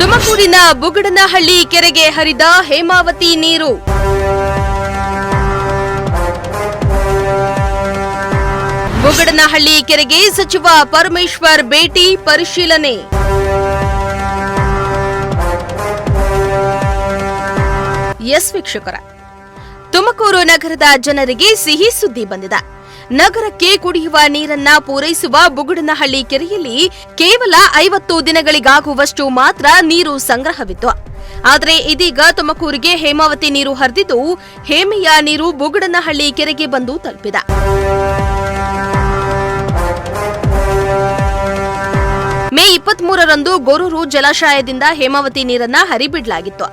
ತುಮಕೂರಿನ ಬುಗಡನಹಳ್ಳಿ ಕೆರೆಗೆ ಹರಿದ ಹೇಮಾವತಿ ನೀರು. ಬುಗಡನಹಳ್ಳಿ ಕೆರೆಗೆ ಸಚಿವ ಪರಮೇಶ್ವರ್ ಭೇಟಿ ಪರಿಶೀಲನೆ. ಎಸ್ ವೀಕ್ಷಕರ, ತುಮಕೂರು ನಗರದ ಜನರಿಗೆ ಸಿಹಿ ಸುದ್ದಿ ಬಂದಿದೆ. ನಗರಕ್ಕೆ ಕುಡಿಯುವ ನೀರನ್ನ ಪೂರೈಸುವ ಬುಗಡನಹಳ್ಳಿ ಕೆರೆಯಲ್ಲಿ ಕೇವಲ 50 ದಿನಗಳಿಗಾಗುವಷ್ಟು ಮಾತ್ರ ನೀರು ಸಂಗ್ರಹವಿತ್ತು. ಆದರೆ ಇದೀಗ ತುಮಕೂರಿಗೆ ಹೇಮಾವತಿ ನೀರು ಹರಿದಿದ್ದು, ಹೇಮೆಯ ನೀರು ಬುಗಡನಹಳ್ಳಿ ಕೆರೆಗೆ ಬಂದು ತಲುಪಿದೆ. ಮೇ 23ರಂದು ಗೊರೂರು ಜಲಾಶಯದಿಂದ ಹೇಮಾವತಿ ನೀರನ್ನ ಹರಿಬಿಡಲಾಗಿತ್ತು.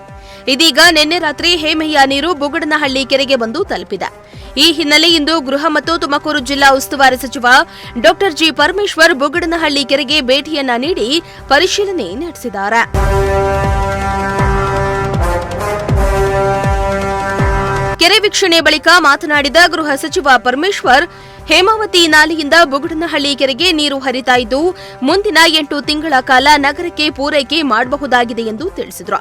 ಇದೀಗ ನಿನ್ನೆ ರಾತ್ರಿ ಹೇಮೆಯ ನೀರು ಬುಗಡನಹಳ್ಳಿ ಕೆರೆಗೆ ಬಂದು ತಲುಪಿದೆ. ಈ ಹಿನ್ನೆಲೆ ಇಂದು ಗೃಹ ಮತ್ತು ತುಮಕೂರು ಜಿಲ್ಲಾ ಉಸ್ತುವಾರಿ ಸಚಿವ ಡಾ ಜಿ ಪರಮೇಶ್ವರ್ ಬುಗಡನಹಳ್ಳಿ ಕೆರೆಗೆ ಭೇಟಿಯನ್ನ ನೀಡಿ ಪರಿಶೀಲನೆ ನಡೆಸಿದ್ದಾರೆ. ಕೆರೆ ವೀಕ್ಷಣೆ ಬಳಿಕ ಮಾತನಾಡಿದ ಗೃಹ ಸಚಿವ ಪರಮೇಶ್ವರ್, ಹೇಮಾವತಿ ನಾಲೆಯಿಂದ ಬುಗಡನಹಳ್ಳಿ ಕೆರೆಗೆ ನೀರು ಹರಿತಾ ಇದ್ದು, ಮುಂದಿನ 8 ತಿಂಗಳ ಕಾಲ ನಗರಕ್ಕೆ ಪೂರೈಕೆ ಮಾಡಬಹುದಾಗಿದೆ ಎಂದು ತಿಳಿಸಿದರು.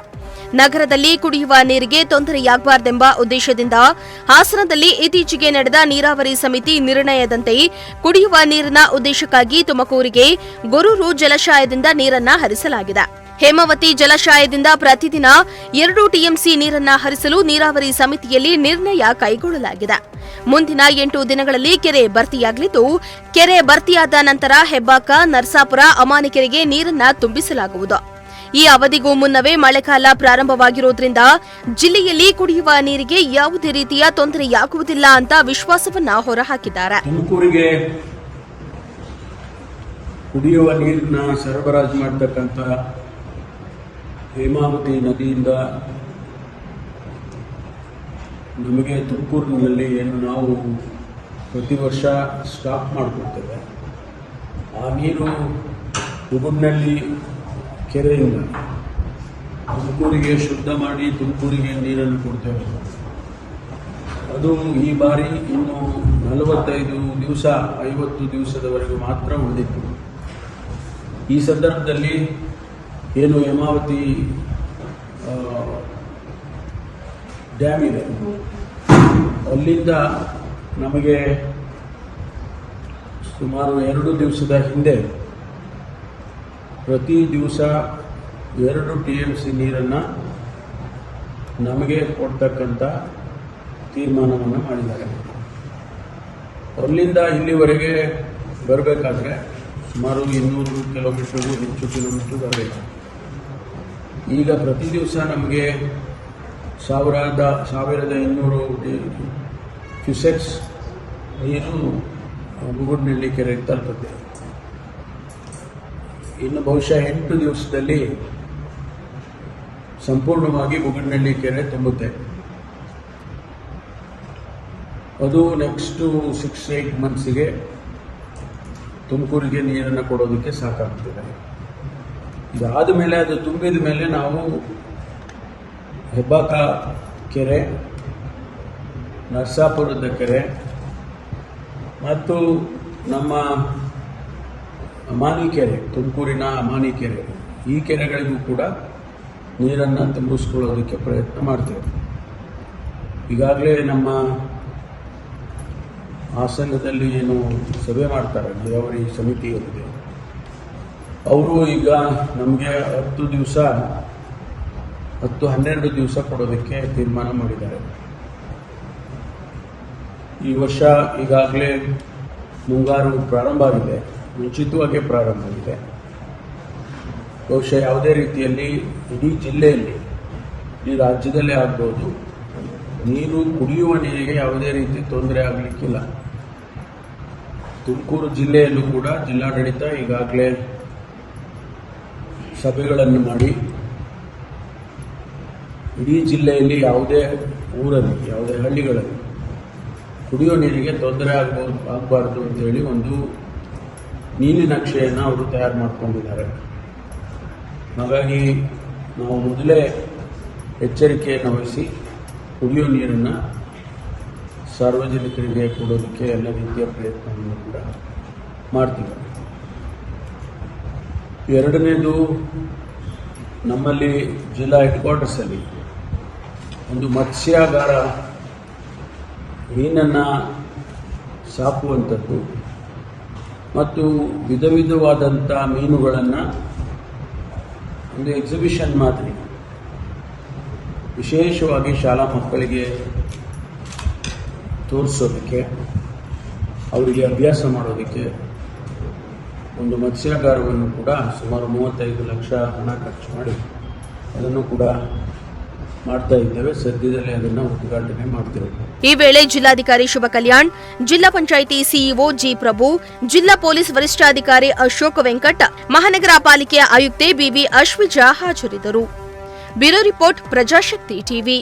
ನಗರದಲ್ಲಿ ಕುಡಿಯುವ ನೀರಿಗೆ ತೊಂದರೆಯಾಗಬಾರದೆಂಬ ಉದ್ದೇಶದಿಂದ ಹಾಸನದಲ್ಲಿ ಇತ್ತೀಚೆಗೆ ನಡೆದ ನೀರಾವರಿ ಸಮಿತಿ ನಿರ್ಣಯದಂತೆ ಕುಡಿಯುವ ನೀರಿನ ಉದ್ದೇಶಕ್ಕಾಗಿ ತುಮಕೂರಿಗೆ ಗೊರೂರು ಜಲಾಶಯದಿಂದ ನೀರನ್ನ ಹರಿಸಲಾಗಿದೆ. ಹೇಮಾವತಿ ಜಲಾಶಯದಿಂದ ಪ್ರತಿದಿನ 2 ಟಿಎಂಸಿ ನೀರನ್ನ ಹರಿಸಲು ನೀರಾವರಿ ಸಮಿತಿಯಲ್ಲಿ ನಿರ್ಣಯ ಕೈಗೊಳ್ಳಲಾಗಿದೆ. ಮುಂದಿನ 8 ದಿನಗಳಲ್ಲಿ ಕೆರೆ ಭರ್ತಿಯಾಗಲಿದ್ದು, ಕೆರೆ ಭರ್ತಿಯಾದ ನಂತರ ಹೆಬ್ಬಾಕ, ನರಸಾಪುರ, ಅಮಾನಿಕೆರೆಗೆ ನೀರನ್ನ ತುಂಬಿಸಲಾಗುವುದು. ಈ ಅವಧಿಗೂ ಮುನ್ನವೇ ಮಳೆಗಾಲ ಪ್ರಾರಂಭವಾಗಿರುವುದರಿಂದ ಜಿಲ್ಲೆಯಲ್ಲಿ ಕುಡಿಯುವ ನೀರಿಗೆ ಯಾವುದೇ ರೀತಿಯ ತೊಂದರೆಯಾಗುವುದಿಲ್ಲ ಅಂತ ವಿಶ್ವಾಸವನ್ನ ಹೊರಹಾಕಿದ್ದಾರೆ. ತುಮಕೂರಿಗೆ ಕುಡಿಯುವ ನೀರನ್ನ ಸರಬರಾಜು ಮಾಡತಕ್ಕಂಥ ಹೇಮಾವತಿ ನದಿಯಿಂದ ನಮಗೆ ತುಮಕೂರಿನಲ್ಲಿ ಏನು ನಾವು ಪ್ರತಿ ವರ್ಷ ಸ್ಟಾಕ್ ಮಾಡಿಕೊಡ್ತೇವೆ, ಆ ನೀರು ಬುಗಡನಹಳ್ಳಿ ಕೆರೆಯಿಂದ ತುಮಕೂರಿಗೆ ಶುದ್ಧ ಮಾಡಿ ತುಮಕೂರಿಗೆ ನೀರನ್ನು ಕೊಡ್ತೇವೆ. ಅದು ಈ ಬಾರಿ ಇನ್ನು 45 ದಿವಸ 50 ದಿವಸದವರೆಗೂ ಮಾತ್ರ ಉಳಿದಿತ್ತು. ಈ ಸಂದರ್ಭದಲ್ಲಿ ಏನು ಹೇಮಾವತಿ ಡ್ಯಾಮ್ ಇದೆ, ಅಲ್ಲಿಂದ ನಮಗೆ ಸುಮಾರು 2 ದಿವಸದ ಹಿಂದೆ ಪ್ರತಿ ದಿವಸ 2 ಟಿಎಂಸಿ ನೀರನ್ನು ನಮಗೆ ಕೊಡ್ತಕ್ಕಂಥ ತೀರ್ಮಾನವನ್ನು ಮಾಡಿದ್ದಾರೆ. ಅಲ್ಲಿಂದ ಇಲ್ಲಿವರೆಗೆ ಬರಬೇಕಾದ್ರೆ ಸುಮಾರು 200 ಕಿಲೋಮೀಟರ್ಗೂ ಹೆಚ್ಚು ಕಿಲೋಮೀಟರ್ ಬರಬೇಕು. ಈಗ ಪ್ರತಿ ದಿವಸ ನಮಗೆ 1200 ಕ್ಯೂಸೆಕ್ಸ್ ನೀರು ಬುಗಡನಹಳ್ಳಿ ಕೆರೆಗೆ ತಲುಪುತ್ತೆ. ಇನ್ನು ಬಹುಶಃ 8 ದಿವಸದಲ್ಲಿ ಸಂಪೂರ್ಣವಾಗಿ ಬುಗಡನಹಳ್ಳಿ ಕೆರೆ ತುಂಬುತ್ತೆ. ಅದು ನೆಕ್ಸ್ಟ್ 6-8 ಮಂತ್ಸಿಗೆ ತುಮಕೂರಿಗೆ ನೀರನ್ನು ಕೊಡೋದಕ್ಕೆ ಸಾಕಾಗ್ತದೆ. ಇದಾದ ಮೇಲೆ, ಅದು ತುಂಬಿದ ಮೇಲೆ ನಾವು ಹೆಬ್ಬಾಕ ಕೆರೆ, ನರಸಾಪುರದ ಕೆರೆ ಮತ್ತು ನಮ್ಮ ಅಮಾನಿಕೆರೆ, ತುಮಕೂರಿನ ಅಮಾನಿಕೆರೆ, ಈ ಕೆರೆಗಳಿಗೂ ಕೂಡ ನೀರನ್ನು ತುಂಬಿಸ್ಕೊಳ್ಳೋದಕ್ಕೆ ಪ್ರಯತ್ನ ಮಾಡ್ತೇವೆ. ಈಗಾಗಲೇ ನಮ್ಮ ಹಾಸನದಲ್ಲಿ ಏನು ಸಭೆ ಮಾಡ್ತಾರೆ ನೀರಾವರಿ ಸಮಿತಿಯವರಿಗೆ, ಅವರು ಈಗ ನಮಗೆ 10-12 ದಿವಸ ಕೊಡೋದಕ್ಕೆ ತೀರ್ಮಾನ ಮಾಡಿದ್ದಾರೆ. ಈ ವರ್ಷ ಈಗಾಗಲೇ ಮುಂಗಾರು ಪ್ರಾರಂಭ ಆಗಿದೆ, ಮುಂಚಿತವಾಗಿ ಪ್ರಾರಂಭ ಆಗಿದೆ. ಬಹುಶಃ ಯಾವುದೇ ರೀತಿಯಲ್ಲಿ ಇಡೀ ಜಿಲ್ಲೆಯಲ್ಲಿ, ಈ ರಾಜ್ಯದಲ್ಲೇ ಆಗ್ಬೋದು, ನೀರು ಕುಡಿಯುವ ನೀರಿಗೆ ಯಾವುದೇ ರೀತಿ ತೊಂದರೆ ಆಗಲಿಕ್ಕಿಲ್ಲ. ತುಮಕೂರು ಜಿಲ್ಲೆಯಲ್ಲೂ ಕೂಡ ಜಿಲ್ಲಾಡಳಿತ ಈಗಾಗಲೇ ಸಭೆಗಳನ್ನು ಮಾಡಿ ಇಡೀ ಜಿಲ್ಲೆಯಲ್ಲಿ ಯಾವುದೇ ಊರಲ್ಲಿ, ಯಾವುದೇ ಹಳ್ಳಿಗಳಲ್ಲಿ ಕುಡಿಯೋ ನೀರಿಗೆ ತೊಂದರೆ ಆಗಬಾರ್ದು ಅಂತೇಳಿ ಒಂದು ನೀಲಿ ನಕ್ಷೆಯನ್ನು ಅವರು ತಯಾರು ಮಾಡಿಕೊಂಡಿದ್ದಾರೆ. ಹಾಗಾಗಿ ನಾವು ಮೊದಲೇ ಎಚ್ಚರಿಕೆಯನ್ನು ವಹಿಸಿ ಕುಡಿಯೋ ನೀರನ್ನು ಸಾರ್ವಜನಿಕರಿಗೆ ಕೊಡೋದಕ್ಕೆ ಎಲ್ಲ ರೀತಿಯ ಪ್ರಯತ್ನವನ್ನು ಕೂಡ ಮಾಡ್ತೀವಿ. ಎರಡನೇದು, ನಮ್ಮಲ್ಲಿ ಜಿಲ್ಲಾ ಹೆಡ್ ಕ್ವಾರ್ಟರ್ಸಲ್ಲಿ ಒಂದು ಮತ್ಸ್ಯಾಗಾರ ಮೀನನ್ನು ಸಾಕುವಂಥದ್ದು ಮತ್ತು ವಿಧ ವಿಧವಾದಂಥ ಮೀನುಗಳನ್ನು ಒಂದು ಎಕ್ಸಿಬಿಷನ್ ಮಾದರಿ ವಿಶೇಷವಾಗಿ ಶಾಲಾ ಮಕ್ಕಳಿಗೆ ತೋರಿಸೋದಕ್ಕೆ, ಅವರಿಗೆ ಅಭ್ಯಾಸ ಮಾಡೋದಕ್ಕೆ ಒಂದು ಮತ್ಸ್ಯಾಗಾರವನ್ನು ಕೂಡ ಸುಮಾರು 35 ಲಕ್ಷ ಹಣ ಖರ್ಚು ಮಾಡಿ ಅದನ್ನು ಕೂಡ ಮಾಡ್ತಾ ಇದ್ದೇವೆ. ಸದ್ಯದಲ್ಲೇ ಅದನ್ನು ಉದ್ಘಾಟನೆ ಮಾಡ್ತಿರೋದು. ಈ ವೇಳೆ ಜಿಲ್ಲಾಧಿಕಾರಿ ಶುಭ ಕಲ್ಯಾಣ್, ಜಿಲ್ಲಾ ಪಂಚಾಯಿತಿ ಸಿಇಒ ಜಿ ಪ್ರಭು, ಜಿಲ್ಲಾ ಪೊಲೀಸ್ ವರಿಷ್ಠಾಧಿಕಾರಿ ಅಶೋಕ್ ವೆಂಕಟ, ಮಹಾನಗರ ಪಾಲಿಕೆಯ ಆಯುಕ್ತೆ ಬಿವಿ ಅಶ್ವಿಜಾ ಹಾಜರಿದ್ದರು. Bureau report, Prajashakti TV.